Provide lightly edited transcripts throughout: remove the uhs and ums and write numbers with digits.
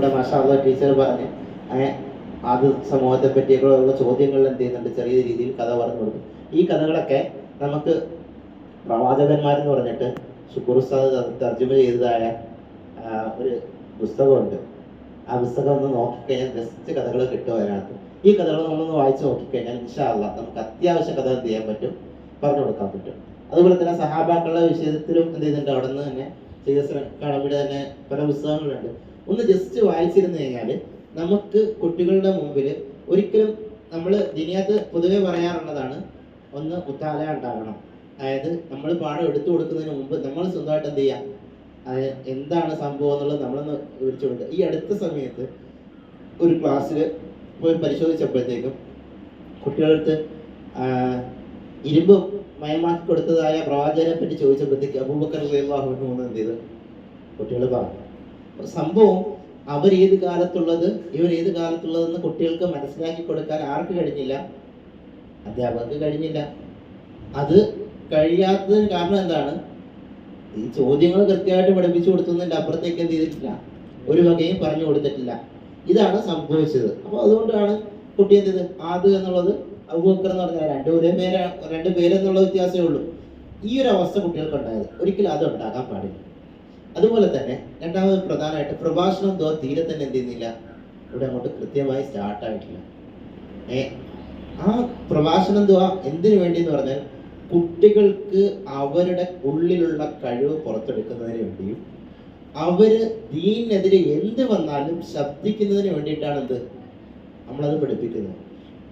ഇവിടെ മാഷാ അല്ലാഹ് ടീച്ചർ പറഞ്ഞ് അത് സമൂഹത്തെ പറ്റിയുള്ള ചോദ്യങ്ങളിൽ എന്ത് ചെയ്യുന്നുണ്ട്, ചെറിയ രീതിയിൽ കഥ പറഞ്ഞു കൊടുക്കും. ഈ കഥകളൊക്കെ നമുക്ക് പ്രവാചകന്മാരെന്ന് പറഞ്ഞിട്ട് ഷുക്കൂർ ഉസ്താദ് തർജ്ജമ ചെയ്തതായ ഒരു പുസ്തകമുണ്ട്. ആ പുസ്തകം ഒന്ന് നോക്കിക്കഴിഞ്ഞാൽ ജസ്റ്റ് കഥകൾ കിട്ടും അതിനകത്ത്. ഈ കഥകൾ നമ്മളൊന്ന് വായിച്ച് നോക്കിക്കഴിഞ്ഞാൽ ഇൻഷാ അല്ലാഹ് നമുക്ക് അത്യാവശ്യ കഥ എന്ത് ചെയ്യാൻ പറ്റും, പറഞ്ഞു കൊടുക്കാൻ പറ്റും. അതുപോലെ തന്നെ സഹാബാക്കളുടെ വിഷയത്തിലും എന്ത് ചെയ്യുന്നുണ്ട്, അവിടെ നിന്ന് തന്നെ കടമിടെ തന്നെ പല പുസ്തകങ്ങളുണ്ട്. ഒന്ന് ജസ്റ്റ് വായിച്ചിരുന്നു കഴിഞ്ഞാൽ നമുക്ക് കുട്ടികളുടെ മുമ്പിൽ ഒരിക്കലും നമ്മൾ ദിനിയാത്ത് പൊതുവെ പറയാറുള്ളതാണ്, ഒന്ന് മുത്താല ഉണ്ടാകണം. അതായത് നമ്മൾ പാഠം എടുത്തു കൊടുക്കുന്നതിന് മുമ്പ് നമ്മൾ സ്വന്തമായിട്ട് എന്ത് ചെയ്യാം, എന്താണ് സംഭവം എന്നുള്ളത് നമ്മളൊന്ന് വിവരിച്ചു കൊടുക്കുക. ഈ അടുത്ത സമയത്ത് ഒരു ക്ലാസ്സിൽ പോയി പരിശോധിച്ചപ്പോഴത്തേക്കും കുട്ടികൾക്ക് ഇരുമ്പ് മയമാക്കി കൊടുത്തതായ പ്രവാചകനെ പറ്റി ചോദിച്ചപ്പോഴത്തേക്ക് അബൂബക്കർ റളിയല്ലാഹു അൻഹു എന്ത് ചെയ്ത് കുട്ടികൾ പറഞ്ഞു. സംഭവം അവരേത് കാലത്തുള്ളത് ഇവരേത് കാലത്തുള്ളതെന്ന് കുട്ടികൾക്ക് മനസ്സിലാക്കി കൊടുക്കാൻ ആർക്ക് കഴിഞ്ഞില്ല? അധ്യാപകർക്ക് കഴിഞ്ഞില്ല. അത് കഴിയാത്തതിന് കാരണം എന്താണ്? ഈ ചോദ്യങ്ങൾ കൃത്യമായിട്ട് പഠിപ്പിച്ചു കൊടുത്തുന്നതിൻ്റെ അപ്പുറത്തേക്ക് എന്ത് ചെയ്തിട്ടില്ല, ഒരു വകയും പറഞ്ഞു കൊടുത്തിട്ടില്ല. ഇതാണ് സംഭവിച്ചത്. അപ്പോൾ അതുകൊണ്ടാണ് കുട്ടി എന്ത് ചെയ്ത് ആദ് എന്നുള്ളത് അബൂബക്കർ എന്ന് പറഞ്ഞാൽ രണ്ട് പേരെന്നുള്ള വ്യത്യാസമേ ഉള്ളൂ. ഈ ഒരു അവസ്ഥ കുട്ടികൾക്ക് ഉണ്ടായത്. ഒരിക്കലും അത് ഉണ്ടാകാൻ പാടില്ല. അതുപോലെ തന്നെ രണ്ടാമത് പ്രധാനമായിട്ട് പ്രഭാഷണം തീരെ തന്നെ എന്ത് ചെയ്യുന്നില്ല, ഇവിടെ അങ്ങോട്ട് കൃത്യമായി സ്റ്റാർട്ടായിട്ടില്ല. ആ പ്രഭാഷണം എന്തിനു വേണ്ടി എന്ന് പറഞ്ഞാൽ കുട്ടികൾക്ക് അവരുടെ ഉള്ളിലുള്ള കഴിവ് പുറത്തെടുക്കുന്നതിന് വേണ്ടിയും അവര് ദീനിനെതിരെ എന്ത് വന്നാലും ശബ്ദിക്കുന്നതിന് വേണ്ടിയിട്ടാണ് നമ്മളത് പഠിപ്പിക്കുന്നത്.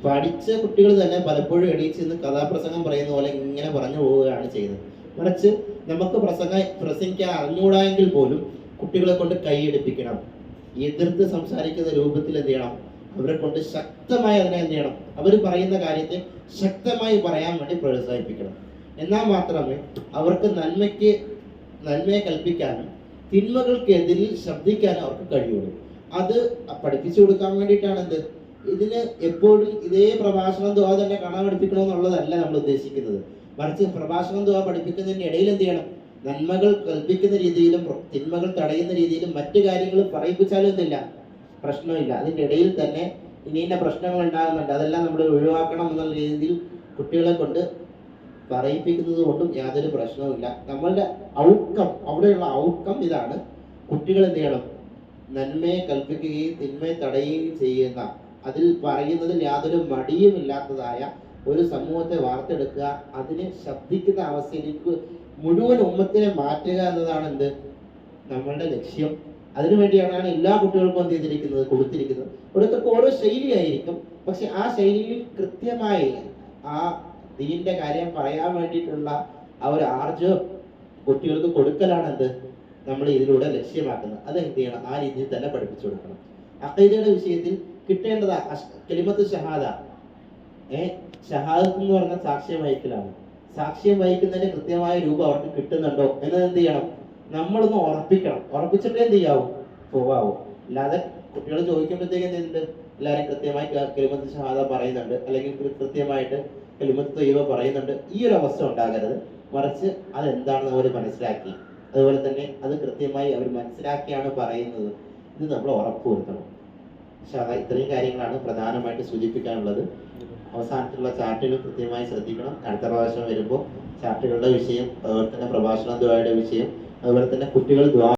പഠിച്ച കുട്ടികൾ തന്നെ പലപ്പോഴും എണീച്ച് നിന്ന് കഥാപ്രസംഗം പറയുന്ന പോലെ ഇങ്ങനെ പറഞ്ഞു പോവുകയാണ് ചെയ്യുന്നത്. മറിച്ച് നമുക്ക് പ്രസംഗിക്കാൻ അറിഞ്ഞുകൂടായെങ്കിൽ പോലും കുട്ടികളെ കൊണ്ട് കൈയെടുപ്പിക്കണം. എതിർത്ത് സംസാരിക്കുന്ന രൂപത്തിൽ എന്ത് ചെയ്യണം, അവരെ കൊണ്ട് ശക്തമായി അതിനെ എന്ത് ചെയ്യണം, അവർ പറയുന്ന കാര്യത്തെ ശക്തമായി പറയാൻ വേണ്ടി പ്രോത്സാഹിപ്പിക്കണം. എന്നാൽ മാത്രമേ അവർക്ക് നന്മയെ കൽപ്പിക്കാനും തിന്മകൾക്കെതിരിൽ ശബ്ദിക്കാനും അവർക്ക് കഴിയുള്ളൂ. അത് പഠിപ്പിച്ചു കൊടുക്കാൻ വേണ്ടിയിട്ടാണ് ഇതിന് എപ്പോഴും ഇതേ പ്രഭാഷണം ദുആ തന്നെ കാണാൻ പഠിപ്പിക്കണമെന്നുള്ളതല്ല നമ്മൾ ഉദ്ദേശിക്കുന്നത്. മറിച്ച് പ്രഭാഷണം ദുആ പഠിപ്പിക്കുന്നതിൻ്റെ ഇടയിൽ എന്ത് ചെയ്യണം, നന്മകൾ കൽപ്പിക്കുന്ന രീതിയിലും തിന്മകൾ തടയുന്ന രീതിയിലും മറ്റു കാര്യങ്ങൾ പറയിപ്പിച്ചാലും എന്തില്ല, പ്രശ്നമില്ല. അതിൻ്റെ ഇടയിൽ തന്നെ ഇന്ന പ്രശ്നങ്ങൾ ഉണ്ടാകുന്നുണ്ട്, അതെല്ലാം നമ്മൾ ഒഴിവാക്കണം എന്നുള്ള രീതിയിൽ കുട്ടികളെ കൊണ്ട് പറയിപ്പിക്കുന്നത് കൊണ്ടും യാതൊരു പ്രശ്നവുമില്ല. നമ്മളുടെ അവിടെയുള്ള ഔട്ട്കം ഇതാണ്. കുട്ടികൾ എന്ത് ചെയ്യണം, നന്മയെ കൽപ്പിക്കുകയും തിന്മയെ തടയുകയും ചെയ്യുന്ന, അതിൽ പറയുന്നതിൽ യാതൊരു മടിയും ഇല്ലാത്തതായ ഒരു സമൂഹത്തെ വാർത്തെടുക്കുക, അതിനെ ശബ്ദിക്കുന്ന അവസ്ഥയിലേക്ക് മുഴുവൻ ഉമ്മത്തിനെ മാറ്റുക എന്നതാണ് നമ്മളുടെ ലക്ഷ്യം. അതിനുവേണ്ടിയാണ് എല്ലാ കുട്ടികൾക്കും എന്ത് ചെയ്തിരിക്കുന്നത്, കൊടുത്തിരിക്കുന്നത്. ഓരോരുത്തർക്കും ഓരോ ശൈലിയായിരിക്കും. പക്ഷെ ആ ശൈലിയിൽ കൃത്യമായി ആ ദീനിന്റെ കാര്യം പറയാൻ വേണ്ടിയിട്ടുള്ള ആ ഒരു ആർജവം കുട്ടികൾക്ക് കൊടുക്കലാണ് നമ്മൾ ഇതിലൂടെ ലക്ഷ്യമാക്കുന്നത്. അത് എന്ത് ചെയ്യണം, ആ രീതിയിൽ തന്നെ പഠിപ്പിച്ചു കൊടുക്കണം. അഖീദയുടെ വിഷയത്തിൽ കിട്ടേണ്ടതാ കലിമത്ത് ഷഹാദ. ഷഹാദത്ത് എന്ന് പറഞ്ഞാൽ സാക്ഷ്യം വഹിക്കലാണ്. സാക്ഷ്യം വഹിക്കുന്നതിന് കൃത്യമായ രൂപം അവർക്ക് കിട്ടുന്നുണ്ടോ എന്നത് എന്ത് ചെയ്യണം, നമ്മളൊന്ന് ഉറപ്പിക്കണം. ഉറപ്പിച്ചിട്ടേ എന്ത് ചെയ്യാവൂ, പോവാവൂ. അല്ലാതെ കുട്ടികൾ ചോദിക്കുമ്പോഴത്തേക്ക് എന്തുണ്ട്, എല്ലാവരും കൃത്യമായി കലിമത്ത് ഷഹാദ പറയുന്നുണ്ട്, അല്ലെങ്കിൽ കൃത്യമായിട്ട് കലിമത്ത് ത്വയ്യിബ പറയുന്നുണ്ട്, ഈ ഒരു അവസ്ഥ ഉണ്ടാകരുത്. മറിച്ച് അതെന്താണെന്ന് അവർ മനസ്സിലാക്കി, അതുപോലെ തന്നെ അത് കൃത്യമായി അവർ മനസ്സിലാക്കിയാണ് പറയുന്നത്. ഇത് നമ്മൾ ഉറപ്പുവരുത്തണം. ഇത്രയും കാര്യങ്ങളാണ് പ്രധാനമായിട്ട് സൂചിപ്പിക്കാനുള്ളത്. അവസാനത്തിലുള്ള ചാർട്ടുകൾ കൃത്യമായി ശ്രദ്ധിക്കണം. അടുത്ത പ്രാവശ്യം വരുമ്പോൾ ചാർട്ടുകളുടെ വിഷയം, അതുപോലെ തന്നെ പ്രഭാഷണ ദുആയുടെ വിഷയം, അതുപോലെ തന്നെ കുട്ടികൾ